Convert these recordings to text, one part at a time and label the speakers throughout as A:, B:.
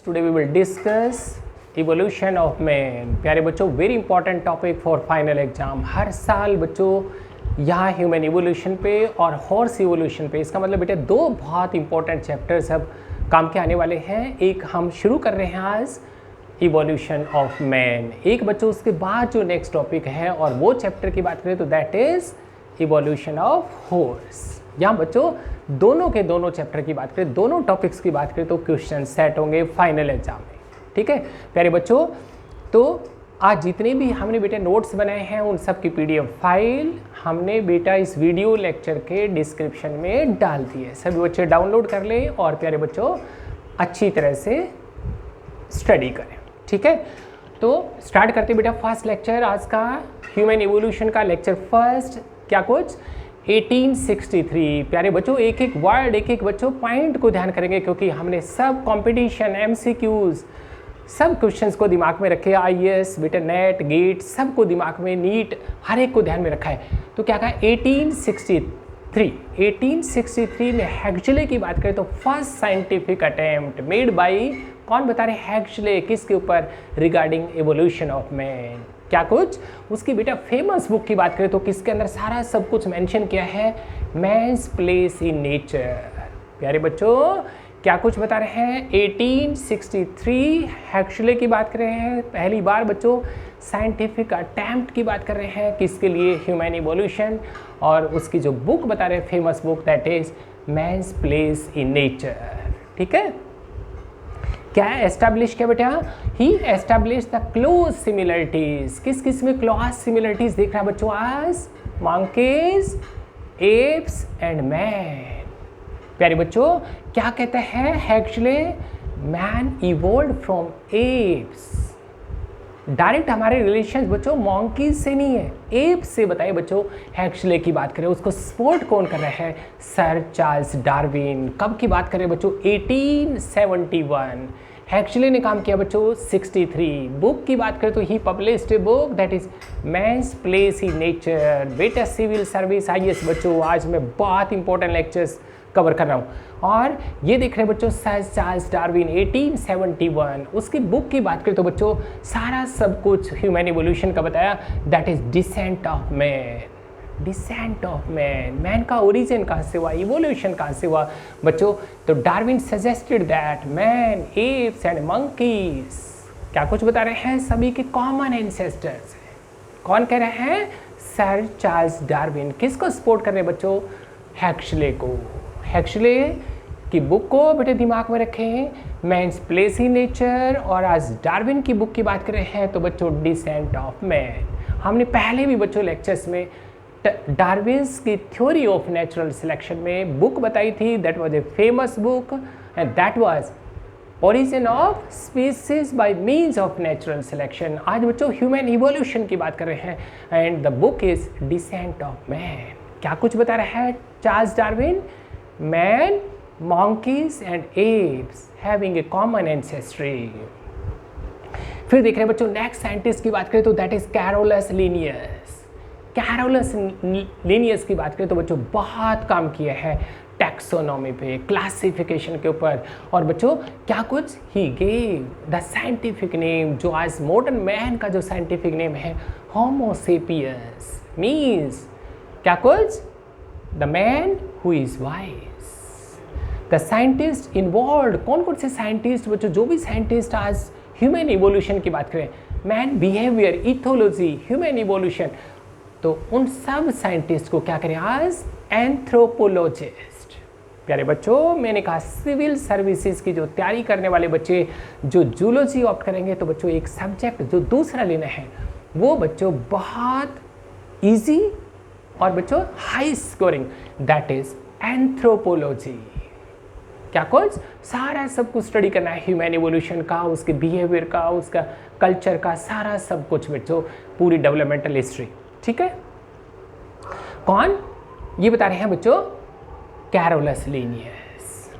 A: Today we will discuss evolution of man। प्यारे बच्चों, very important topic for final exam. हर साल बच्चों यहाँ ह्यूमन इवोल्यूशन पे और हॉर्स इवोल्यूशन पे, इसका मतलब बेटा दो बहुत इंपॉर्टेंट चैप्टर्स अब काम के आने वाले हैं। एक हम शुरू कर रहे हैं आज इवोल्यूशन ऑफ मैन, एक बच्चों उसके बाद जो नेक्स्ट टॉपिक है और वो चैप्टर की बात करें तो that is evolution of horse. यहाँ बच्चों दोनों के दोनों चैप्टर की बात करें, दोनों टॉपिक्स की बात करें तो क्वेश्चन सेट होंगे फाइनल एग्जाम में। ठीक है प्यारे बच्चों, तो आज जितने भी हमने बेटे नोट्स बनाए हैं उन सब की पीडीएफ फाइल हमने बेटा इस वीडियो लेक्चर के डिस्क्रिप्शन में डाल दी है। सभी बच्चे डाउनलोड कर लें और प्यारे बच्चों अच्छी तरह से स्टडी करें। ठीक है, तो स्टार्ट करते बेटा फर्स्ट लेक्चर आज का, ह्यूमन इवोल्यूशन का लेक्चर फर्स्ट। क्या कुछ 1863। प्यारे बच्चों एक एक वर्ड, एक एक बच्चों पॉइंट को ध्यान करेंगे क्योंकि हमने सब कंपटीशन, एमसीक्यूज, सब क्वेश्चंस को दिमाग में रखे। आईएएस बेटा, नेट, गेट सब को दिमाग में, नीट हर एक को ध्यान में रखा है। तो क्या कहा 1863 में हैक्सले की बात करें तो first scientific attempt made by, कौन बता रहे हैक्सले, किसके ऊपर, रिगार्डिंग एवोल्यूशन ऑफ मैन। क्या कुछ उसकी बेटा फेमस बुक की बात करें तो किसके अंदर सारा सब कुछ मेंशन किया है, मैन्स प्लेस इन नेचर। प्यारे बच्चों क्या कुछ बता रहे हैं 1863 हैक्सले की बात कर रहे हैं, पहली बार बच्चों साइंटिफिक अटेम्प्ट की बात कर रहे हैं किसके लिए, ह्यूमन इवोल्यूशन। और उसकी जो बुक बता रहे हैं famous book that is man's place in nature. ठीक है, क्या एस्टैब्लिश किया बेटा, he establish the close similarities. किस किस में क्लोज सिमिलरिटीज देख रहा है बच्चों आज, मंकीज, एप्स एंड मैन। प्यारे बच्चों क्या कहते हैं हैक्सले, मैन इवोल्व्ड फ्रॉम एप्स। डायरेक्ट हमारे रिलेशन बच्चों मंकीज से नहीं है, एप्स से। बताइए बच्चों हैक्सले की बात करें उसको सपोर्ट कौन कर रहा है, सर चार्ल्स डार्विन। कब की बात करें बच्चों 1871। हैक्सले ने काम किया बच्चों 63। बुक की बात करें तो he published a book that is man's place in nature. बेटा सिविल सर्विस आईएएस बच्चों आज मैं बहुत इंपॉर्टेंट लेक्चर्स कवर कर रहा हूँ। और ये देख रहे हैं बच्चों सर चार्ल्स डार्विन 1871। उसकी बुक की बात करें तो बच्चों सारा सब कुछ ह्यूमन इवोल्यूशन का बताया that is descent of man. Descent of man, man का ओरिजिन कहाँ से हुआ, इवोल्यूशन कहाँ से हुआ बच्चों। तो Darwin suggested that man, apps and monkeys क्या कुछ बता रहे हैं सभी के कॉमन एंसेस्टर्स। कौन कह रहे हैं, सर चार्ल्स डार्विन। किसको सपोर्ट कर रहे हैं बच्चों, हैक्सले को। हैक्सले की बुक को बेटे दिमाग में रखें, मैन्स प्लेस इन नेचर। और आज डार्विन की बुक की बात कर रहे हैं तो बच्चों डिसेंट ऑफ मैन। हमने पहले भी बच्चों लेक्चर्स में डार्विन्स की थ्योरी ऑफ नेचुरल सिलेक्शन में बुक बताई थी, that was a famous book and that was origin of species bye means of natural selection. आज बच्चों ह्यूमन इवोल्यूशन की बात कर रहे हैं and the book is descent of man. क्या कुछ बता रहा है Charles Darwin, man, monkeys and apes having a common ancestry। फिर देख रहे हैं बच्चों नेक्स्ट साइंटिस्ट की बात करें तो that is Carolus Linnaeus. Carolus Linnaeus की बात करें तो बच्चों बहुत काम किया है टैक्सोनॉमी पे, क्लासिफिकेशन के ऊपर। और बच्चों क्या कुछ he gave the scientific name, जो आज मॉडर्न मैन का जो साइंटिफिक नेम है होमो सेपियंस, मीन्स क्या कुछ the man who is wise. The scientist involve, कौन कौन से साइंटिस्ट बच्चों, जो भी साइंटिस्ट आज ह्यूमन इवोल्यूशन की बात करें, man behaviour, ethology, human evolution, तो उन सब साइंटिस्ट को क्या करें आज एंथ्रोपोलॉजिस्ट। प्यारे बच्चों मैंने कहा सिविल सर्विसेज की जो तैयारी करने वाले बच्चे जो जूलॉजी ऑप्ट करेंगे तो बच्चों एक सब्जेक्ट जो दूसरा लेना है वो बच्चों बहुत ईजी और बच्चों high scoring, that is anthropology. क्या कुछ सारा सब कुछ स्टडी करना है ह्यूमन इवोल्यूशन का, उसके बिहेवियर का, उसका कल्चर का, सारा सब कुछ बच्चों, पूरी डेवलपमेंटल हिस्ट्री। ठीक है, कौन ये बता रहे हैं बच्चों, कैरोलस लिनियस।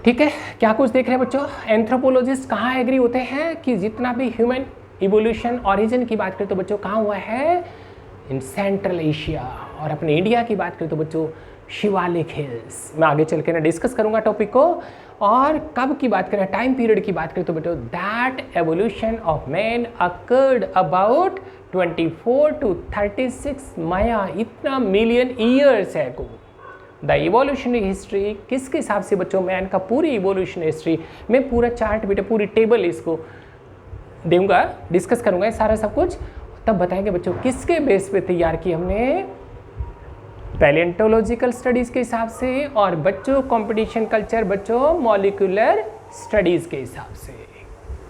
A: ठीक है, क्या कुछ देख रहे हैं बच्चों, एंथ्रोपोलॉजिस्ट कहाँ एग्री होते हैं कि जितना भी ह्यूमन इवोल्यूशन ओरिजिन की बात करें तो बच्चों कहाँ हुआ है, इन सेंट्रल एशिया। और अपने इंडिया की बात करें तो बच्चों शिवालिक हिल्स। मैं आगे चल के ना डिस्कस करूंगा टॉपिक को। और कब की बात करें, टाइम पीरियड की बात करें तो बेटो that evolution of man occurred about 24 to 36 माया, इतना मिलियन ईयर्स है को। द इवोल्यूशनरी हिस्ट्री किसके हिसाब से बच्चों, मैन का पूरी इवोल्यूशन हिस्ट्री, मैं पूरा चार्ट बेटा पूरी टेबल इसको दूंगा, डिस्कस करूंगा सारा सब कुछ, तब बताएंगे बच्चों किसके बेस पे तैयार की हमने, पैलियोंटोलॉजिकल स्टडीज़ के हिसाब से, और बच्चों कंपटीशन कल्चर बच्चों मॉलिक्यूलर स्टडीज़ के हिसाब से।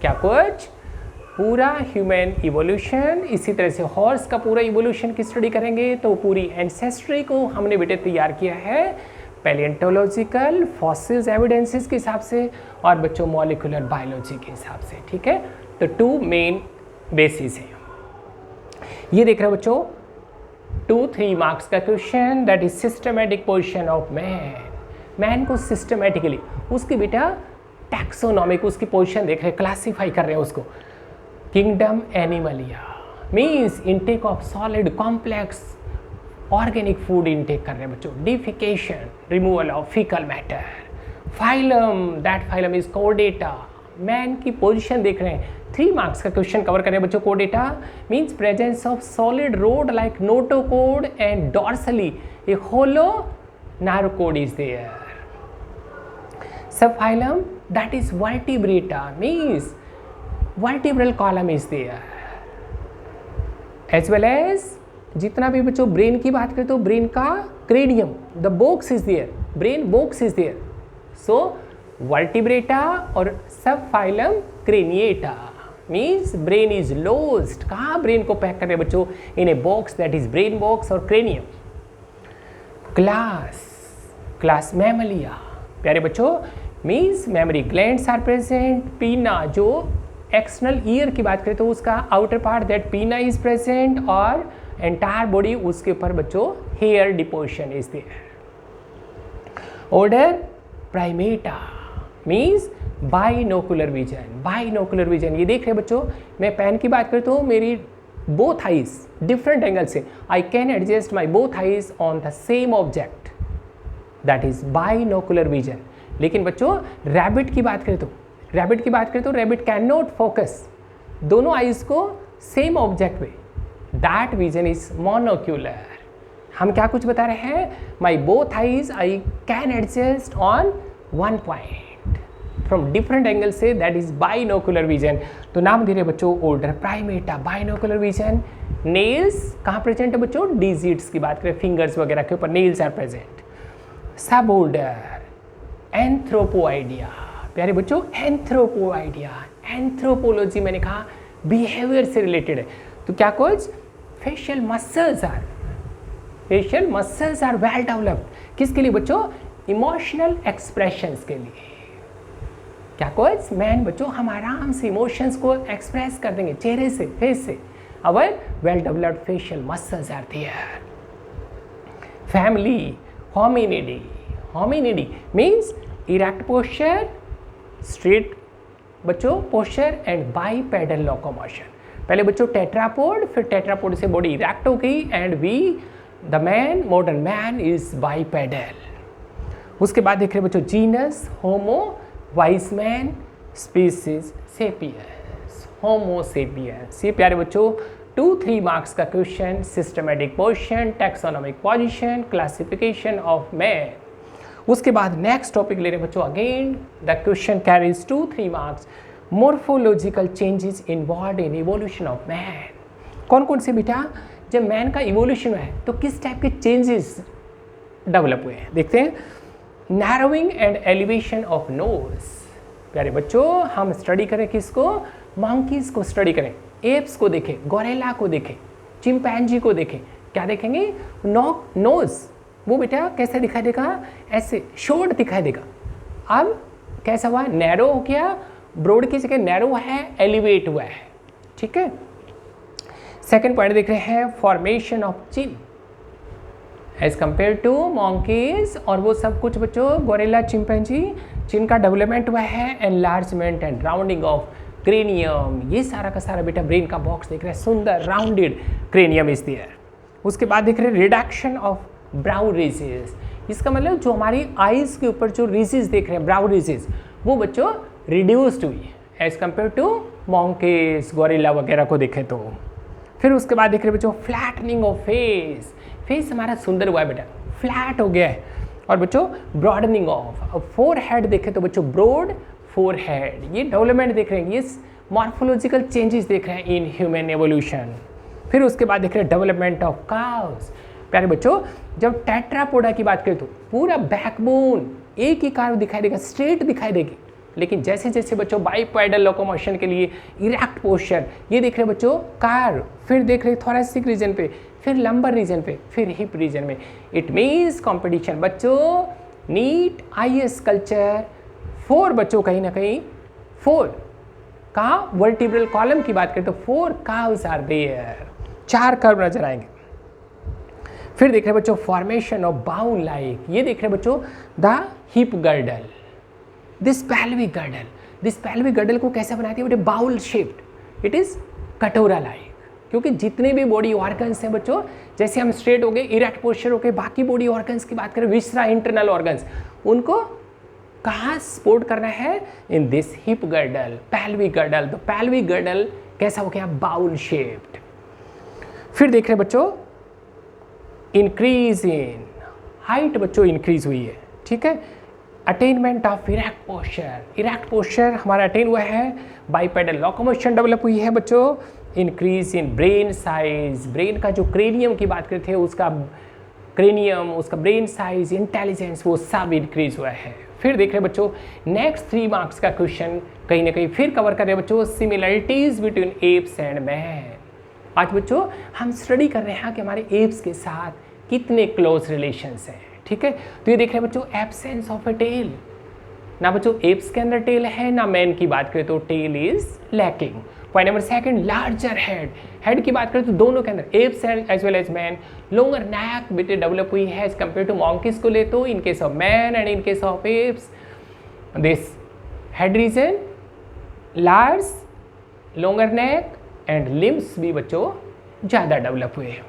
A: क्या कुछ पूरा ह्यूमन इवोल्यूशन, इसी तरह से हॉर्स का पूरा इवोल्यूशन की स्टडी करेंगे तो पूरी एंसेस्ट्री को हमने बेटे तैयार किया है पैलियोंटोलॉजिकल फॉसिल्स एविडेंसेस के हिसाब से और बच्चों मॉलिक्यूलर बायोलॉजी के हिसाब से। ठीक है, तो 2 मेन बेसिस है। ये देख रहे हो बच्चों 2-3 मार्क्स का question, that is systematic position of man को सिस्टमैटिकली उसकी बेटा टैक्सोनॉमिक उसकी पोजीशन देख रहे हैं, क्लासीफाई कर रहे हैं उसको। Kingdom animalia means intake of solid complex organic food intake कर रहे हैं बच्चों। Defecation removal of faecal matter. Phylum that phylum is कोडेटा, मैन की पोजीशन देख रहे हैं। 3 मार्क्स का क्वेश्चन कवर कर रहे हैं बच्चों। कोडेटा means presence of solid rod like notochord and dorsally a hollow nerve cord is there. Subphylum that is Vertebrata means vertebral column is there, as well as जितना भी बच्चों ब्रेन की बात करें तो ब्रेन का cranium the box is there, brain box is there. So vertebrata और subphylum craniata means brain is lodged. कहाँ ब्रेन को पैक कर रहे हैं बच्चों, in a box that is brain box और क्रेनियम। क्लास मैमलिया प्यारे बच्चों means mammary glands are present. Pinna जो एक्सटर्नल ईयर की बात करें तो उसका outer part that pinna is present और एंटायर बॉडी उसके ऊपर बच्चों hair deposition is there. Order primata means binocular vision. Binocular vision ये देख रहे बच्चों, मैं पेन की बात करें तो मेरी बोथ आइज डिफरेंट एंगल से I can adjust my both eyes on the same object, that is binocular vision. लेकिन बच्चों रैबिट की बात करें तो रैबिट कैन नॉट फोकस दोनों आइज को सेम ऑब्जेक्ट पे, दैट विजन इज मोनोक्यूलर। हम क्या कुछ बता रहे हैं, माई both eyes I can adjust on one point from different angle से, दैट इज बाइनोकुलर विजन। तो नाम दे रहे बच्चों order Primata binocular vision. Nails कहाँ प्रेजेंट है बच्चों, डिजिट्स की बात करें फिंगर्स वगैरह के ऊपर नेल्स आर प्रेजेंट। सब ऑर्डर एंथ्रोपोआइडिया प्यारे बच्चों, एंथ्रोपोआइडिया एंथ्रोपोलॉजी मैंने कहा बिहेवियर से रिलेटेड है। तो क्या कुछ facial muscles are well developed किसके लिए बच्चों, इमोशनल एक्सप्रेशंस के लिए। क्या कुछ मैन बच्चों हम आराम से इमोशंस को एक्सप्रेस कर देंगे चेहरे से, फेस से। Our well developed facial muscles are there. Family hominidae means erect posture, straight बच्चों पोस्चर एंड बाइपेडल लोकोमोशन। पहले बच्चों टेट्रापोड, फिर टेट्रापोड से बॉडी इरेक्ट हो गई and we the man modern man is bipedal. उसके बाद देख रहे बच्चों genus homo wise man, species sapiens homo sapiens. ये प्यारे बच्चों 2-3 मार्क्स का question, systematic position, taxonomic position, classification of man. उसके बाद नेक्स्ट टॉपिक ले रहे बच्चों, again the question carries 2-3 marks, morphological changes involve in evolution of man. कौन कौन से बेटा, जब मैन का इवोल्यूशन है तो किस टाइप के चेंजेस डेवलप हुए हैं देखते हैं। Narrowing and elevation of nose प्यारे बच्चों, हम स्टडी करें किसको, मंकीज को स्टडी करें, एप्स को देखें, गोरेला को देखें, चिंपैंजी को देखें, क्या देखेंगे, नोज वो बेटा कैसे दिखाई देगा, ऐसे शॉर्ट दिखाई देगा। अब कैसा हुआ, नैरो हो गया, ब्रॉड की जगह नैरो है, एलिवेट हुआ है। ठीक है, सेकंड पॉइंट देख रहे हैं, formation of chin as compare to monkeys, और वो सब कुछ बच्चों गोरिल्ला चिंपैंजी, चिन का डेवलपमेंट हुआ है, enlargement and rounding off cranium. ये सारा का सारा बेटा ब्रेन का बॉक्स देख रहे हैं, सुंदर राउंडेड क्रेनियम इज देयर। उसके बाद देख रहे हैं रिडक्शन ऑफ ब्राउ रेजेस, इसका मतलब जो हमारी आईज के ऊपर जो रीजेस देख रहे हैं, ब्राउ रीजेस, वो बच्चों रिड्यूस्ड हुई है as compare to monkeys, gorilla वगैरह को देखें तो। फिर उसके बाद देख रहे बच्चों फ्लैटनिंग ऑफ फेस, फेस हमारा सुंदर हुआ है बेटा, फ्लैट हो गया है। और बच्चों ब्रॉडनिंग ऑफ, अब फोर हेड देखें तो बच्चों ब्रॉड फोर हेड, ये डेवलपमेंट देख रहे हैं, ये मॉर्फोलॉजिकल चेंजेस देख रहे हैं इन ह्यूमन एवोल्यूशन। फिर उसके बाद देख रहे हैं डेवलपमेंट ऑफ काउस। प्यारे बच्चों जब टेट्रापोडा की बात करें तो पूरा बैकबोन एक ही कार दिखाई देगा, स्ट्रेट दिखाई देगी, लेकिन जैसे जैसे बच्चों बाइपेडल लोकोमोशन के लिए इरेक्ट पोस्चर, ये देख रहे बच्चों कार, फिर देख रहे थोरेसिक रीजन पे, फिर लंबर रीजन पे, फिर हिप रीजन में। इट मीन्स कंपटीशन बच्चों, नीट आईएएस कल्चर फोर बच्चों कहीं ना कहीं फोर का वर्टिब्रल कॉलम की बात करें तो फोर काव्स आर देयर, चार कर्व नजर आएंगे। फिर देख रहे बच्चों फॉर्मेशन ऑफ बाउल लाइक, ये देख रहे बच्चों the hip girdle, this pelvic girdle, this pelvic girdle को कैसे बनाती है बेटे, बाउल शेप्ड, इट इज कटोरा लाइक, क्योंकि जितने भी बॉडी ऑर्गन्स हैं बच्चों, जैसे हम स्ट्रेट हो गए, इरेक्ट पोस्चर हो गए, बाकी बॉडी ऑर्गन्स की बात करें, विसरा इंटरनल ऑर्गन्स, उनको कहाँ सपोर्ट करना है, in this hip girdle, pelvic girdle. तो पैल्विक गर्डल कैसा हो गया, बाउल शेप्ड। फिर देख रहे बच्चों इंक्रीज इन हाइट, बच्चों इंक्रीज हुई है, ठीक है। Attainment of erect posture, erect posture हमारा अटेन हुआ है, बाइपेडल लोकोमोशन डेवलप हुई है बच्चों। Increase in brain size, brain का जो क्रेनियम की बात करते थे, उसका क्रेनियम, उसका ब्रेन साइज, इंटेलिजेंस, वो सब इंक्रीज हुआ है। फिर देख रहे बच्चों नेक्स्ट 3 मार्क्स का क्वेश्चन कहीं ना कहीं फिर कवर कर रहे हैं बच्चों, similarities between apps and man. आज बच्चों हम स्टडी कर रहे हैं कि हमारे एप्स के साथ कितने क्लोज रिलेशंस हैं, ठीक है। तो ये देख रहे हैं बच्चों एब्सेंस ऑफ ए टेल, ना बच्चों एप्स के अंदर टेल है, ना मैन की बात करें तो tail is lacking. Point number second, larger head, head की बात करें तो दोनों के अंदर apes as well as man, lower neck बेटे डेवलप हुई है एज कम्पेयर टू मॉन्कीज को ले तो, इन case of man and in case of apes this head region large, lower neck and limbs भी बच्चों ज़्यादा डेवलप हुए हैं।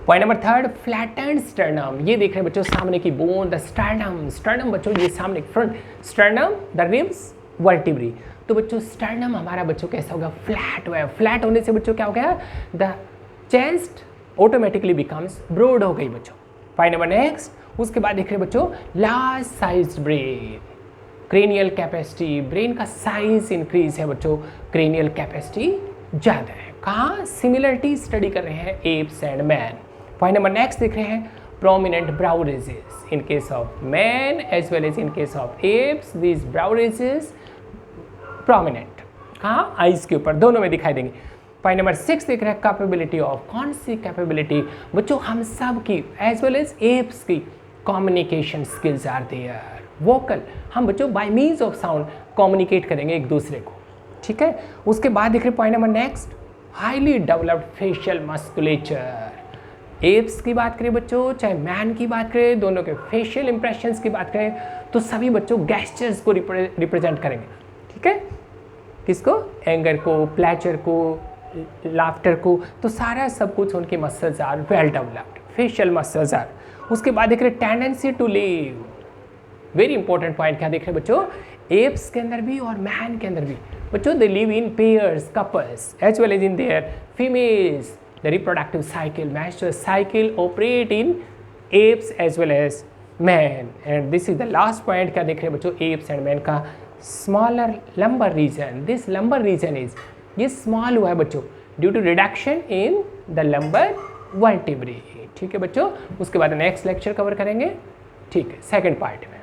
A: Point number third, flattened sternum, ये देख रहे हैं बच्चों सामने की बोन, द स्टर्नम, स्टर्नम बच्चों ये सामने front sternum, the ribs, vertebrae. तो बच्चों स्टर्नम हमारा बच्चों कैसा होगा, फ्लैट हुआ है, फ्लैट होने से बच्चों क्या हो गया, the chest automatically becomes broad हो गई बच्चों। पॉइंट नंबर नेक्स्ट, उसके बाद देख रहे हैं बच्चों large size brain, cranial capacity, brain का साइज इंक्रीज है बच्चों, क्रेनियल कैपेसिटी ज़्यादा है। कहाँ सिमिलरिटी स्टडी कर रहे हैं apes and man. Point number next देख रहे हैं prominent brow ridges in case of man as well as in case of apes, this brow ridges prominent कहाँ, आइज के ऊपर, दोनों में दिखाई देंगे। पॉइंट नंबर 6 देख रहे हैं कैपेबिलिटी ऑफ, कौन सी कैपेबिलिटी बच्चों, हम सब की एज वेल एज एप्स की communication skills are there, vocal, हम बच्चों by means of sound communicate करेंगे एक दूसरे को, ठीक है। उसके बाद देख रहे हैं point number next, highly developed facial musculature, apps की बात करें बच्चों चाहे मैन की बात करें, दोनों के फेशियल इंप्रेशंस की बात करें तो सभी बच्चों गैस्चर्स को रिप्रेजेंट करेंगे, ठीक है। किसको, एंगर को, प्लेजर को, लाफ्टर को, तो सारा सब कुछ उनके muscles are well developed, facial muscles are. उसके बाद देख रहे tendency to live, very important point क्या देख रहे बच्चों, एप्स के अंदर भी और मैन के अंदर भी बच्चों they live in pairs, couples as well as in their females, the reproductive cycle, menstrual cycle operate in apes as well as man, and this is the last point क्या देख रहे हैं बच्चों, apes and man का smaller lumbar region, this lumbar region is, ये small हुआ है बच्चों due to reduction in the lumbar vertebrae, ठीक है बच्चों। उसके बाद नेक्स्ट लेक्चर कवर करेंगे, ठीक है, सेकंड पार्ट में।